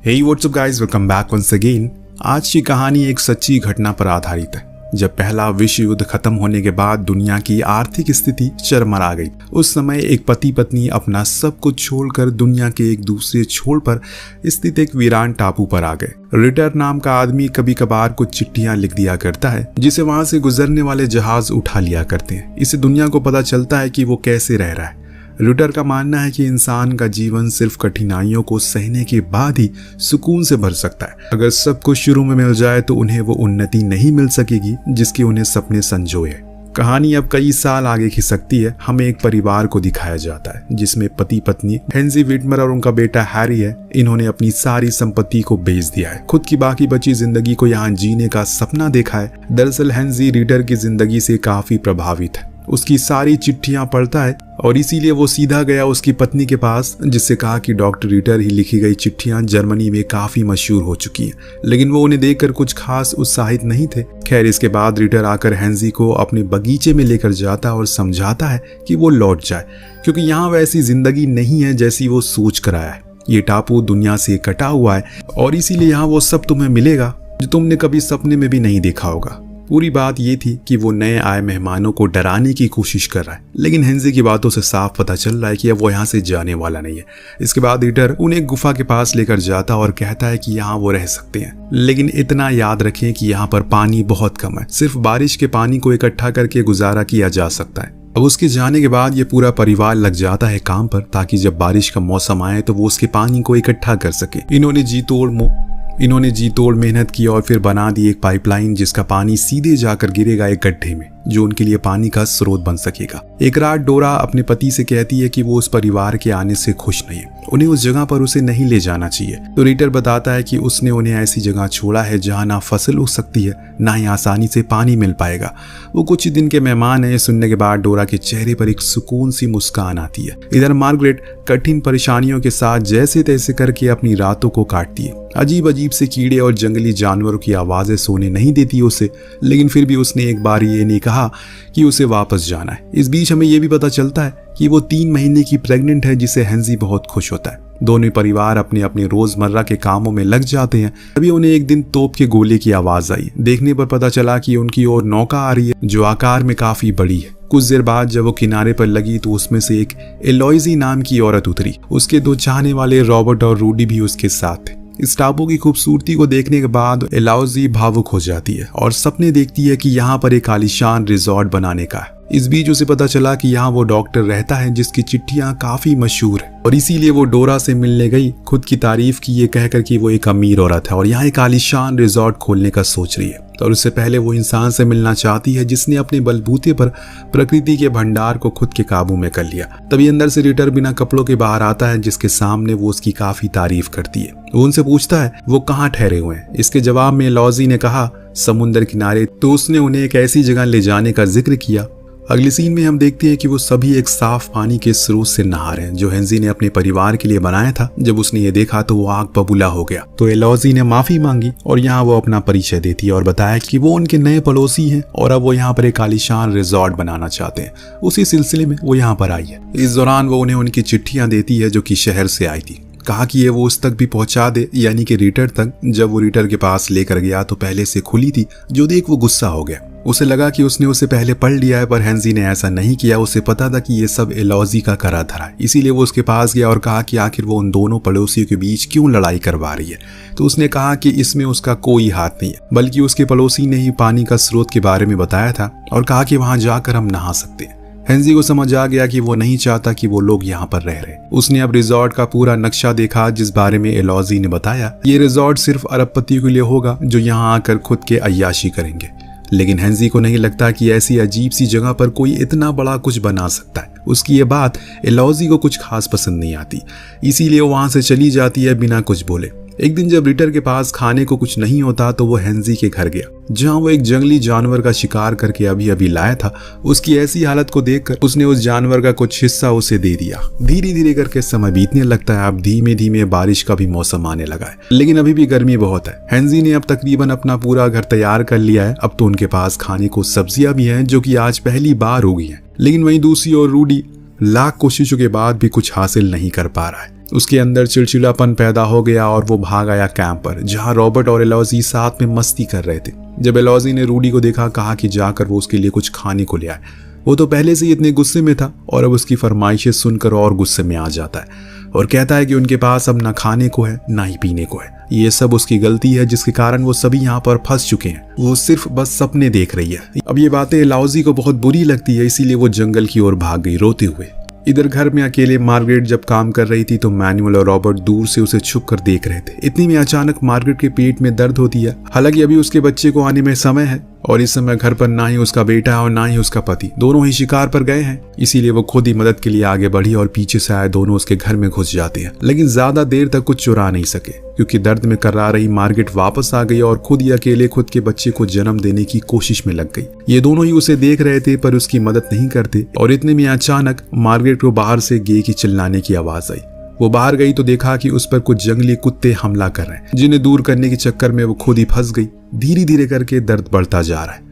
Hey what's up guys, welcome back once again. आज की कहानी एक सच्ची घटना पर आधारित है। जब पहला विश्व युद्ध खत्म होने के बाद दुनिया की आर्थिक स्थिति चरमरा गई। उस समय एक पति पत्नी अपना सब कुछ छोड़कर दुनिया के एक दूसरे छोर पर स्थित एक वीरान टापू पर आ गए। रिटर नाम का आदमी कभी कभार कुछ चिट्ठियां लिख दिया करता है जिसे वहां से गुजरने वाले जहाज उठा लिया करते हैं। इससे दुनिया को पता चलता है कि वो कैसे रह रहा है। रिटर का मानना है कि इंसान का जीवन सिर्फ कठिनाइयों को सहने के बाद ही सुकून से भर सकता है। अगर सब कुछ शुरू में मिल जाए तो उन्हें वो उन्नति नहीं मिल सकेगी जिसकी उन्हें सपने संजोए है। कहानी अब कई साल आगे खिसकती है। हमें एक परिवार को दिखाया जाता है जिसमें पति पत्नी हेंजी विटमर और उनका बेटा हैरी है। इन्होंने अपनी सारी संपत्ति को बेच दिया है। खुद की बाकी बची जिंदगी को यहाँ जीने का सपना देखा है। दरअसल हेंजी रिटर की जिंदगी से काफी प्रभावित है। उसकी सारी चिट्ठियां पढ़ता है और इसीलिए वो सीधा गया उसकी पत्नी के पास, जिससे कहा कि डॉक्टर रिटर ही लिखी गई चिट्ठियां जर्मनी में काफी मशहूर हो चुकी हैं। लेकिन वो उन्हें देखकर कुछ खास उत्साहित नहीं थे। खैर, इसके बाद रिटर आकर हेंजी को अपने बगीचे में लेकर जाता है और समझाता है कि वो लौट जाए, क्योंकि यहाँ वैसी जिंदगी नहीं है जैसी वो सोच कर आया है। ये टापू दुनिया से कटा हुआ है और इसीलिए यहाँ वो सब तुम्हें मिलेगा जो तुमने कभी सपने में भी नहीं देखा होगा। पूरी बात ये थी कि वो नए आए मेहमानों को डराने की कोशिश कर रहा है, लेकिन हेंजी की बातों से साफ पता चल रहा है कि अब वो यहाँ से जाने वाला नहीं है। इसके बाद रिटर उन्हें एक गुफा के पास लेकर जाता और कहता है कि यहाँ वो रह सकते हैं, लेकिन इतना याद रखें कि यहाँ पर पानी बहुत कम है। सिर्फ बारिश के पानी को इकट्ठा करके गुजारा किया जा सकता है। अब उसके जाने के बाद ये पूरा परिवार लग जाता है काम पर, ताकि जब बारिश का मौसम आए तो वो उसके पानी को इकट्ठा कर सके। इन्होंने जी तोड़ मेहनत की और फिर बना दी एक पाइपलाइन जिसका पानी सीधे जाकर गिरेगा एक गड्ढे में, जो उनके लिए पानी का स्रोत बन सकेगा। एक रात डोरा अपने पति से कहती है कि वो उस परिवार के आने से खुश नहीं है, उन्हें उस जगह पर उसे नहीं ले जाना चाहिए। तो रिटर बताता है कि उसने उन्हें ऐसी जगह छोड़ा है जहाँ ना फसल उग सकती है, ना ही आसानी से पानी मिल पाएगा। वो कुछ ही दिन के मेहमान है। सुनने के बाद डोरा के चेहरे पर एक सुकून सी मुस्कान आती है। इधर मार्गरेट कठिन परेशानियों के साथ जैसे तैसे करके अपनी रातों को काटती है। अजीब अजीब से कीड़े और जंगली जानवरों की आवाजें सोने नहीं देती उसे, लेकिन फिर भी उसने एक बार ये नहीं कहा कि उसे वापस जाना है। इस बीच हमें यह भी पता चलता है कि वो 3 महीने की प्रेग्नेंट है, जिसे हेंजी बहुत खुश होता है। दोनों परिवार अपने अपने रोजमर्रा के कामों में लग जाते हैं। तभी उन्हें एक दिन तोप के गोले की आवाज आई। देखने पर पता चला कि उनकी ओर नौका आ रही है, जो आकार में काफी बड़ी है। कुछ देर बाद जब वो किनारे पर लगी तो उसमें से एक एलोइजी नाम की औरत उतरी। उसके 2 चाहने वाले रॉबर्ट और रूडी भी उसके साथ थे। इस टापू की खूबसूरती को देखने के बाद एलोइजी भावुक हो जाती है और सपने देखती है कि यहाँ पर एक आलीशान रिजॉर्ट बनाने का है। इस बीच उसे पता चला कि यहाँ वो डॉक्टर रहता है जिसकी चिट्ठियां काफी मशहूर है, और इसीलिए वो डोरा से मिलने गई। खुद की तारीफ की ये कहकर कि वो एक अमीर औरत है और यहाँ एक आलीशान रिजॉर्ट खोलने का सोच रही है। और उससे पहले वो इंसान से मिलना चाहती है जिसने अपने बलबूते पर प्रकृति के भंडार को खुद के काबू में कर लिया। तभी अंदर से रिटर बिना कपड़ों के बाहर आता है, जिसके सामने वो उसकी काफी तारीफ करती है। वो उनसे पूछता है वो कहाँ ठहरे हुए हैं। इसके जवाब में एलोइजी ने कहा समुद्र किनारे। तो उसने उन्हें एक ऐसी जगह ले जाने का जिक्र किया। अगली सीन में हम देखते हैं कि वो सभी एक साफ पानी के स्रोत से नहा रहे हैं, जो हेंजी ने अपने परिवार के लिए बनाया था। जब उसने ये देखा तो वो आग बबूला हो गया। तो एलोइजी ने माफी मांगी और यहाँ वो अपना परिचय देती है और बताया कि वो उनके नए पड़ोसी हैं और अब वो यहाँ पर एक आलीशान रिजॉर्ट बनाना चाहते हैं। उसी सिलसिले में वो यहाँ पर आई है। इस दौरान वो उन्हें उनकी चिट्ठियां देती है जो कि शहर से आई थी। कहा कि ये वो उस तक भी पहुंचा दे, यानी कि रिटर तक। जब वो रिटर के पास लेकर गया तो पहले से खुली थी, जो देख वो गुस्सा हो गया। उसे लगा कि उसने उसे पहले पढ़ लिया है, पर हेंजी ने ऐसा नहीं किया। उसे पता था कि ये सब एलोइजी का करा धरा है, इसीलिए वो उसके पास गया और कहा कि आखिर वो उन दोनों पड़ोसियों के बीच क्यों लड़ाई करवा रही है। तो उसने कहा कि इसमें उसका कोई हाथ नहीं है, बल्कि उसके पड़ोसी ने ही पानी का स्रोत के बारे में बताया था और कहा कि वहां जाकर हम नहा सकते हैं। हेंजी को समझ आ गया कि वो नहीं चाहता कि वो लोग यहाँ पर रह रहे। उसने अब रिजॉर्ट का पूरा नक्शा देखा जिस बारे में एलोइजी ने बताया। ये रिजॉर्ट सिर्फ अरबपतियों के लिए होगा जो यहाँ आकर खुद के अय्याशी करेंगे। लेकिन हेंजी को नहीं लगता कि ऐसी अजीब सी जगह पर कोई इतना बड़ा कुछ बना सकता है। उसकी ये बात एलोइजी को कुछ खास पसंद नहीं आती, इसीलिए वो वहां से चली जाती है बिना कुछ बोले। एक दिन जब रिटर के पास खाने को कुछ नहीं होता तो वो हेंजी के घर गया, जहां वो एक जंगली जानवर का शिकार करके अभी अभी लाया था। उसकी ऐसी हालत को देखकर उसने उस जानवर का कुछ हिस्सा उसे दे दिया। धीरे धीरे करके समय बीतने लगता है। अब धीमे धीमे बारिश का भी मौसम आने लगा है, लेकिन अभी भी गर्मी बहुत है। हेंजी ने अब तकरीबन अपना पूरा घर तैयार कर लिया है। अब तो उनके पास खाने को सब्जियां भी हैं, जो कि आज पहली बार उगी हैं। लेकिन वहीं दूसरी ओर रूडी लाख कोशिशों के बाद भी कुछ हासिल नहीं कर पा रहा है। उसके अंदर चिड़चिड़ापन पैदा हो गया और वो भाग आया कैंप पर, जहां रॉबर्ट और एलॉजी साथ में मस्ती कर रहे थे। जब एलॉजी ने रूडी को देखा, कहा कि जाकर वो उसके लिए कुछ खाने को ले आए। वो तो पहले से ही इतने गुस्से में था और अब उसकी फरमाइशें सुनकर और गुस्से में आ जाता है और कहता है कि उनके पास अब ना खाने को है ना ही पीने को है। ये सब उसकी गलती है जिसके कारण वो सभी यहाँ पर फंस चुके हैं। वो सिर्फ बस सपने देख रही है। अब ये बातें एलॉजी को बहुत बुरी लगती है, इसीलिए वो जंगल की ओर भाग गई रोते हुए। इधर घर में अकेले मार्गरेट जब काम कर रही थी तो मैनुअल और रॉबर्ट दूर से उसे छुप कर देख रहे थे। इतनी में अचानक मार्गरेट के पेट में दर्द होती है। हालांकि अभी उसके बच्चे को आने में समय है और इस समय घर पर ना ही उसका बेटा और ना ही उसका पति, दोनों ही शिकार पर गए हैं। इसीलिए वो खुद ही मदद के लिए आगे बढ़ी और पीछे से आए दोनों उसके घर में घुस जाते हैं। लेकिन ज्यादा देर तक कुछ चुरा नहीं सके क्योंकि दर्द में कर्रा रही मार्गरेट वापस आ गई और खुद ही अकेले खुद के बच्चे को जन्म देने की कोशिश में लग गई। ये दोनों ही उसे देख रहे थे पर उसकी मदद नहीं करते और इतने में अचानक मार्गरेट को बाहर से गे की चिल्लाने की आवाज आई। वो बाहर गई तो देखा कि उस पर कुछ जंगली कुत्ते हमला कर रहे हैं, जिन्हें दूर करने के चक्कर में वो खुद ही फंस गई। धीरे धीरे करके दर्द बढ़ता जा रहा है।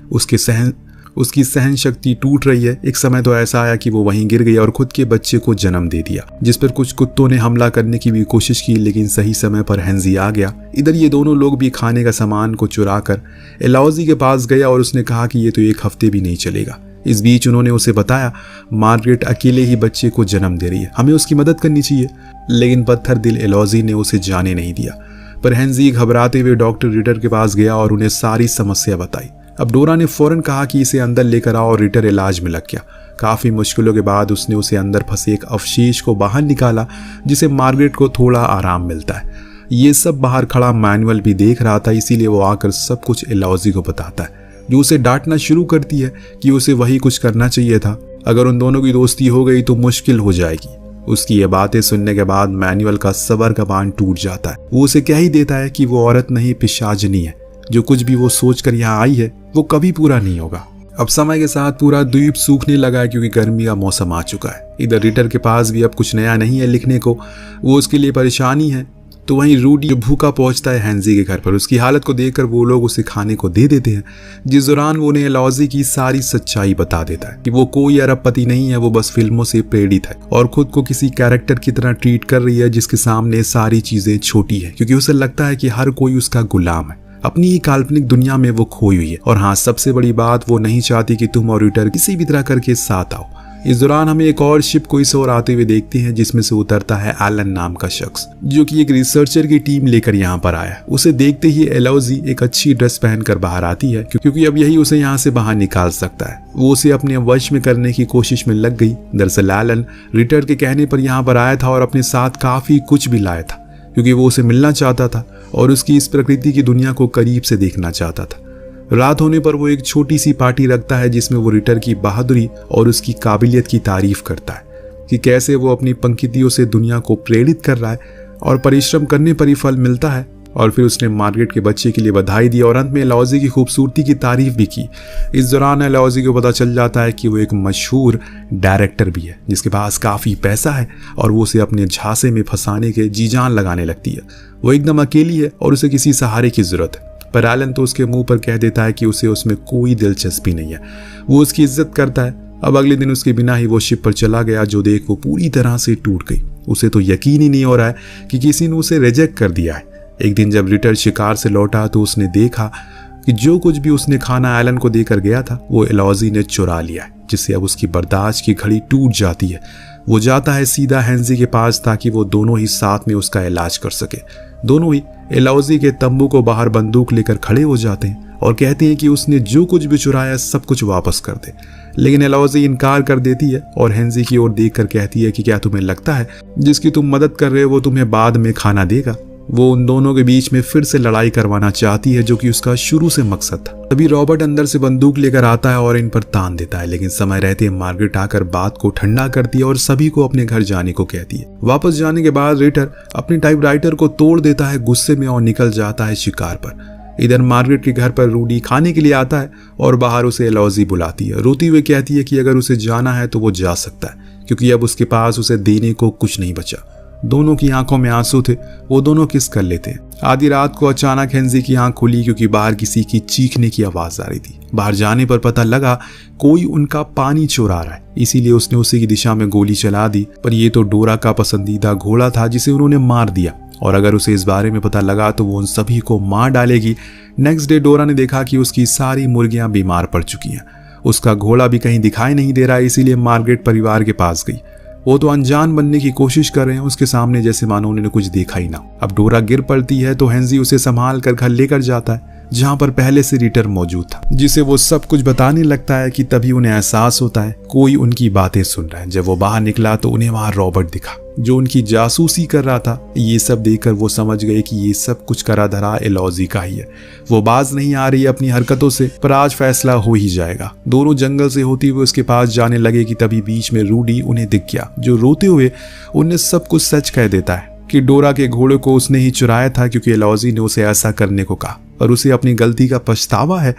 उसकी सहन शक्ति टूट रही है। एक समय तो ऐसा आया कि वो वहीं गिर गई और खुद के बच्चे को जन्म दे दिया, जिस पर कुछ कुत्तों ने हमला करने की भी कोशिश की, लेकिन सही समय पर हेनजी आ गया। इधर ये दोनों लोग भी खाने का सामान को चुरा कर एलॉजी के पास गया और उसने कहा कि ये तो एक हफ्ते भी नहीं चलेगा। इस बीच उन्होंने उसे बताया मार्गरेट अकेले ही बच्चे को जन्म दे रही है, हमें उसकी मदद करनी चाहिए। लेकिन पत्थर दिल एलॉजी ने उसे जाने नहीं दिया। पर हेनजी घबराते हुए डॉक्टर रिटर के पास गया और उन्हें सारी समस्या बताई। अब डोरा ने फौरन कहा कि इसे अंदर लेकर आओ और रिटर इलाज में लग गया। काफी मुश्किलों के बाद उसने उसे अंदर फंसे एक अवशेष को बाहर निकाला, जिसे मार्गरेट को थोड़ा आराम मिलता है। ये सब बाहर खड़ा मैनुअल भी देख रहा था, इसीलिए वो आकर सब कुछ एलॉजी को बताता है, जो उसे डांटना शुरू करती है कि उसे वही कुछ करना चाहिए था। अगर उन दोनों की दोस्ती हो गई तो मुश्किल हो जाएगी। उसकी ये बातें सुनने के बाद मैनुअल का सबर का बांध टूट जाता है। वो उसे कह ही देता है कि वो औरत नहीं पिशाचनी है। जो कुछ भी वो सोच कर यहाँ आई है वो कभी पूरा नहीं होगा। अब समय के साथ पूरा द्वीप सूखने लगा है क्योंकि गर्मी का मौसम आ चुका है। इधर रिटर के पास भी अब कुछ नया नहीं है लिखने को, वो उसके लिए परेशानी है। तो वहीं रूडी भूखा पहुंचता है हेनजी के घर पर। उसकी हालत को देखकर वो लोग उसे खाने को दे देते हैं, जिस दौरान वो उन्हें एलॉजी की सारी सच्चाई बता देता है कि वो कोई अरबपति नहीं है, वो बस फिल्मों से प्रेरित है और खुद को किसी कैरेक्टर की तरह ट्रीट कर रही है जिसके सामने सारी चीजें छोटी है, क्योंकि उसे लगता है कि हर कोई उसका गुलाम है। अपनी ही काल्पनिक दुनिया में वो खोई हुई है। और हाँ, सबसे बड़ी बात, वो नहीं चाहती कि तुम और रिटर किसी भी तरह करके साथ आओ। इस दौरान हमें एक और शिप को इस ओर आते हुए देखते हैं, जिसमें से उतरता है एलन नाम का शख्स, जो कि एक रिसर्चर की टीम लेकर यहाँ पर आया। उसे देखते ही एलॉजी एक अच्छी ड्रेस पहनकर बाहर आती है, क्योंकि अब यही उसे यहाँ से बाहर निकाल सकता है। वो उसे अपने वश में करने की कोशिश में लग गई। दरअसल एलन रिटर के कहने पर यहाँ पर आया था और अपने साथ काफी कुछ भी लाया था, क्योंकि वो उसे मिलना चाहता था और उसकी इस प्रकृति की दुनिया को करीब से देखना चाहता था। रात होने पर वो एक छोटी सी पार्टी रखता है, जिसमें वो रिटर की बहादुरी और उसकी काबिलियत की तारीफ करता है कि कैसे वो अपनी पंक्तियों से दुनिया को प्रेरित कर रहा है और परिश्रम करने पर ही फल मिलता है। और फिर उसने मार्गरेट के बच्चे के लिए बधाई दी और अंत में एलॉजी की खूबसूरती की तारीफ भी की। इस दौरान एलॉजी को पता चल जाता है कि वो एक मशहूर डायरेक्टर भी है, जिसके पास काफ़ी पैसा है और वो उसे अपने झांसे में फंसाने के जी जान लगाने लगती है। वो एकदम अकेली है और उसे किसी सहारे की ज़रूरत है। पर एलन तो उसके मुंह पर कह देता है कि उसे उसमें कोई दिलचस्पी नहीं है। वो उसकी इज्जत करता है। अब अगले दिन उसके बिना ही वो शिप पर चला गया, जो देख वो पूरी तरह से टूट गई। उसे तो यकीन ही नहीं हो रहा है कि किसी ने उसे रिजेक्ट कर दिया है। एक दिन जब रिटर शिकार से लौटा तो उसने देखा कि जो कुछ भी उसने खाना एलन को देकर गया था वो एलॉजी ने चुरा लिया है, जिससे अब उसकी बर्दाश्त की घड़ी टूट जाती है। वो जाता है सीधा हेनजी के पास ताकि वो दोनों ही साथ में उसका इलाज कर सके। दोनों ही एलॉजी के तंबू को बाहर बंदूक लेकर खड़े हो जाते हैं और कहते हैं कि उसने जो कुछ भी चुराया सब कुछ वापस कर दे। लेकिन एलॉजी इनकार कर देती है और हेनजी की ओर देखकर कहती है कि क्या तुम्हें लगता है जिसकी तुम मदद कर रहे हो वो तुम्हें बाद में खाना देगा। वो उन दोनों के बीच में फिर से लड़ाई करवाना चाहती है, जो कि उसका शुरू से मकसद था। तभी रॉबर्ट अंदर से बंदूक लेकर आता है और इन पर तान देता है, लेकिन समय रहते मार्गरेट आकर बात को ठंडा करती है और सभी को अपने घर जाने को कहती है। वापस जाने के बाद रिटर अपने टाइपराइटर को तोड़ देता है गुस्से में और निकल जाता है शिकार पर। इधर मार्गरेट के घर पर रूडी खाने के लिए आता है और बाहर उसे एलॉजी बुलाती है। रोती हुए कहती है कि अगर उसे जाना है तो वो जा सकता है, क्योंकि अब उसके पास उसे देने को कुछ नहीं बचा। दोनों की आंखों में आंसू थे, वो दोनों किस कर लेते। आधी रात को अचानक हेंजी की आंख खुली क्योंकि बाहर किसी की चीखने की आवाज आ रही थी। बाहर जाने पर पता लगा कोई उनका पानी चुरा रहा है, इसीलिए उसने उसी की दिशा में गोली चला दी। पर ये तो डोरा का पसंदीदा घोड़ा था जिसे उन्होंने मार दिया, और अगर उसे इस बारे में पता लगा तो वो उन सभी को मार डालेगी। नेक्स्ट डे डोरा ने देखा कि उसकी सारी मुर्गियां बीमार पड़ चुकी हैं। उसका घोड़ा भी कहीं दिखाई नहीं दे रहा, इसीलिए मार्गरेट परिवार के पास गई। वो तो अनजान बनने की कोशिश कर रहे हैं उसके सामने, जैसे मानो उन्होंने कुछ देखा ही ना। अब डोरा गिर पड़ती है तो हेंजी उसे संभाल कर घर लेकर जाता है, जहां पर पहले से रीटर मौजूद था, जिसे वो सब कुछ बताने लगता है कि तभी उन्हें एहसास होता है कोई उनकी बातें सुन रहा है। जब वो बाहर निकला तो उन्हें वहां रॉबर्ट दिखा, जो उनकी जासूसी कर रहा था। ये सब देखकर वो समझ गए कि ये सब कुछ करा धरा एलॉजी का ही है। वो बाज नहीं आ रही अपनी हरकतों से, पर आज फैसला हो ही जाएगा। दोनों जंगल से होती हुए उसके पास जाने लगे कि तभी बीच में रूडी उन्हें दिख गया, जो रोते हुए उन्हें सब कुछ सच कह देता है कि डोरा के घोड़े को उसने ही चुराया था क्योंकि एलॉजी ने उसे ऐसा करने को कहा, और उसे अपनी गलती का पछतावा है।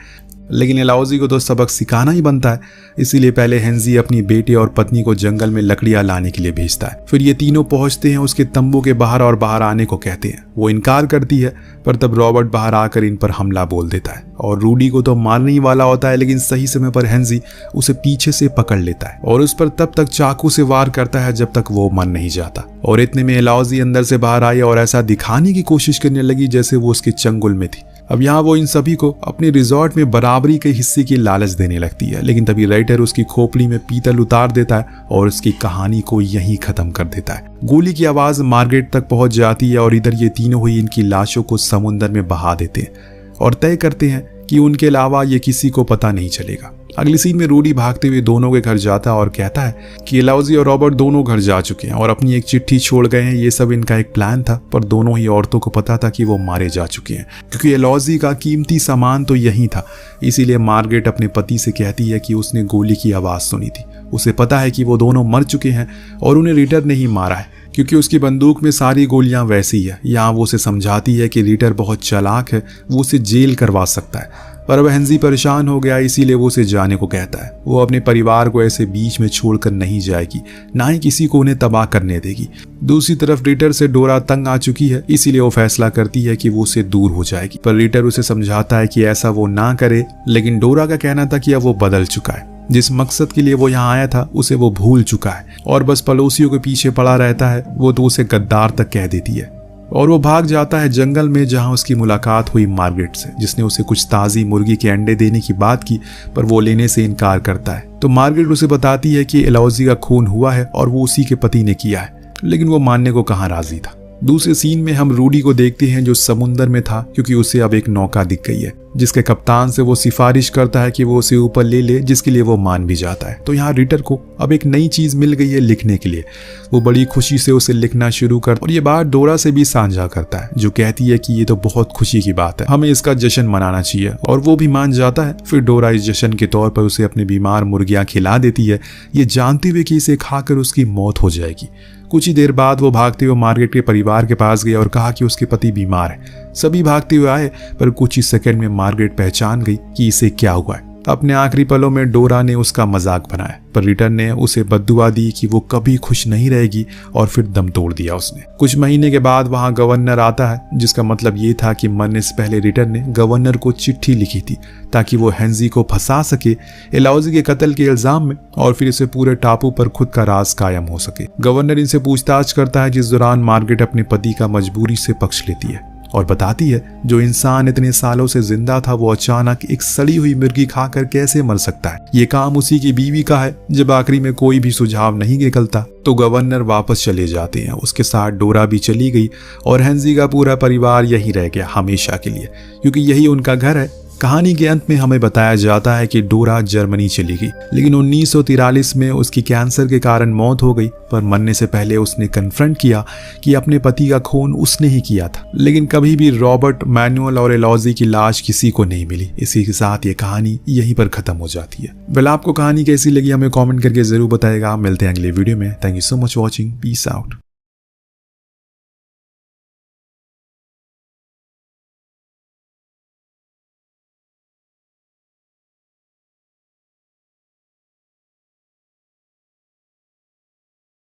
लेकिन एलॉजी को तो सबक सिखाना ही बनता है, इसीलिए पहले हेंजी अपनी बेटे और पत्नी को जंगल में लकड़ियां लाने के लिए भेजता है। फिर ये तीनों पहुंचते हैं उसके तंबू के बाहर और बाहर आने को कहते हैं। वो इनकार करती है, पर तब रॉबर्ट बाहर आकर इन पर हमला बोल देता है और रूडी को तो मारने ही वाला होता है, लेकिन सही समय पर हेंजी उसे पीछे से पकड़ लेता है और उस पर तब तक चाकू से वार करता है जब तक वो मर नहीं जाता। और इतने में एलॉजी अंदर से बाहर आई और ऐसा दिखाने की कोशिश करने लगी जैसे वो उसके चंगुल में थी। अब यहाँ वो इन सभी को अपने रिजॉर्ट में बराबरी के हिस्से की लालच देने लगती है, लेकिन तभी राइटर उसकी खोपड़ी में पीतल उतार देता है और उसकी कहानी को यहीं खत्म कर देता है। गोली की आवाज मार्गरेट तक पहुंच जाती है और इधर ये तीनों ही इनकी लाशों को समुद्र में बहा देते हैं और तय करते हैं कि उनके अलावा ये किसी को पता नहीं चलेगा। अगली सीन में रूडी भागते हुए दोनों के घर जाता है और कहता है कि एलॉजी और रॉबर्ट दोनों घर जा चुके हैं और अपनी एक चिट्ठी छोड़ गए हैं। ये सब इनका एक प्लान था, पर दोनों ही औरतों को पता था कि वो मारे जा चुके हैं, क्योंकि एलॉजी का कीमती सामान तो यही था। इसीलिए मार्गरेट अपने पति से कहती है कि उसने गोली की आवाज सुनी थी। उसे पता है कि वो दोनों मर चुके हैं और उन्हें रीटर ने ही मारा है, क्योंकि उसकी बंदूक में सारी गोलियां वैसी है। यहाँ वो उसे समझाती है कि रीटर बहुत चालाक है, वो उसे जेल करवा सकता है। पर अब हेंजी परेशान हो गया, इसीलिए वो उसे जाने को कहता है। वो अपने परिवार को ऐसे बीच में छोड़कर नहीं जाएगी, ना ही किसी को उन्हें तबाह करने देगी। दूसरी तरफ रीटर से डोरा तंग आ चुकी है, इसीलिए वो फैसला करती है कि वो उससे दूर हो जाएगी। पर रीटर उसे समझाता है कि ऐसा वो ना करे, लेकिन डोरा का कहना था कि अब वो बदल चुका है। जिस मकसद के लिए वो यहाँ आया था उसे वो भूल चुका है और बस पड़ोसियों के पीछे पड़ा रहता है। वो तो उसे गद्दार तक कह देती है और वो भाग जाता है जंगल में, जहां उसकी मुलाकात हुई मार्गरेट से, जिसने उसे कुछ ताज़ी मुर्गी के अंडे देने की बात की, पर वो लेने से इनकार करता है। तो मार्गरेट उसे बताती है कि एलॉजी का खून हुआ है और वो उसी के पति ने किया है, लेकिन वो मानने को कहाँ राजी था। दूसरे सीन में हम रूडी को देखते हैं जो समुंदर में था, क्योंकि उसे अब एक नौका दिख गई है, जिसके कप्तान से वो सिफारिश करता है कि वो उसे ऊपर ले ले, जिसके लिए वो मान भी जाता है। तो यहाँ रीटर को अब एक नई चीज मिल गई है लिखने के लिए। वो बड़ी खुशी से उसे लिखना शुरू कर और ये बात डोरा से भी साझा करता है, जो कहती है कि ये तो बहुत खुशी की बात है, हमें इसका जश्न मनाना चाहिए, और वो भी मान जाता है। फिर डोरा इस जश्न के तौर पर उसे अपनी बीमार मुर्गियां खिला देती है, ये जानते हुए कि इसे खाकर उसकी मौत हो जाएगी। कुछ ही देर बाद वो भागते हुए मार्गरेट के परिवार के पास गया और कहा कि उसके पति बीमार है। सभी भागते हुए आए, पर कुछ ही सेकंड में मार्गरेट पहचान गई कि इसे क्या हुआ है। अपने आखिरी पलों में डोरा ने उसका मजाक बनाया, पर रीटर ने उसे बद्दुआ दी कि वो कभी खुश नहीं रहेगी और फिर दम तोड़ दिया उसने। कुछ महीने के बाद वहां गवर्नर आता है, जिसका मतलब ये था कि मरने से पहले रीटर ने गवर्नर को चिट्ठी लिखी थी ताकि वो हेंजी को फंसा सके एलॉजी के कत्ल के इल्जाम में, और फिर इसे पूरे टापू पर खुद का राज कायम हो सके। गवर्नर इनसे पूछताछ करता है, जिस दौरान मार्गरेट अपने पति का मजबूरी से पक्ष लेती है और बताती है जो इंसान इतने सालों से जिंदा था वो अचानक एक सड़ी हुई मुर्गी खाकर कैसे मर सकता है। ये काम उसी की बीवी का है। जब आखिरी में कोई भी सुझाव नहीं निकलता तो गवर्नर वापस चले जाते हैं। उसके साथ डोरा भी चली गई और हेंजी का पूरा परिवार यहीं रह गया हमेशा के लिए, क्योंकि यही उनका घर है। कहानी के अंत में हमें बताया जाता है कि डोरा जर्मनी चली गई, लेकिन 1943 में उसकी कैंसर के कारण मौत हो गई। पर मरने से पहले उसने कन्फ्रंट किया कि अपने पति का खून उसने ही किया था, लेकिन कभी भी रॉबर्ट, मैनुअल और एलॉजी की लाश किसी को नहीं मिली। इसी के साथ ये कहानी यहीं पर खत्म हो जाती है। वेल, आपको कहानी कैसी लगी हमें कॉमेंट करके जरूर बताएगा। मिलते हैं अगले वीडियो में। Thank you so much watching. Peace out.